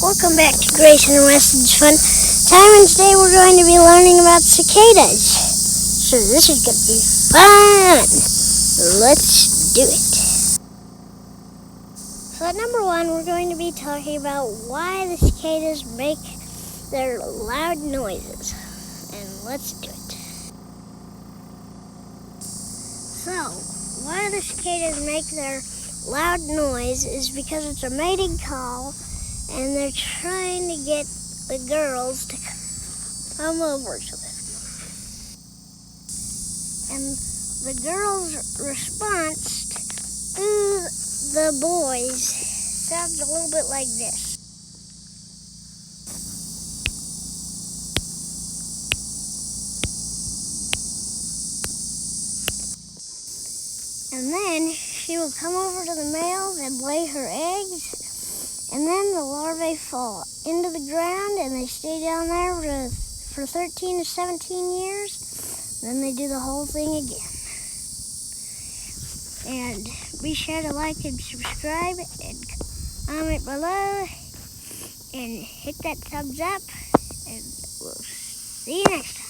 Welcome back to Grace and Weston's Fun Time, and today we're going to be learning about cicadas. So this is going to be fun. Let's do it. So at number one, we're going to be talking about why the cicadas make their loud noises. And let's do it. So, why the cicadas make their loud noise is because it's a mating call, and they're trying to get the girls to come over to them. And the girls' response to the boys sounds a little bit like this. And then she will come over to the males and lay her eggs. And then the larvae fall into the ground, and they stay down there for 13 to 17 years. Then they do the whole thing again. And be sure to like and subscribe and comment below and hit that thumbs up. And we'll see you next time.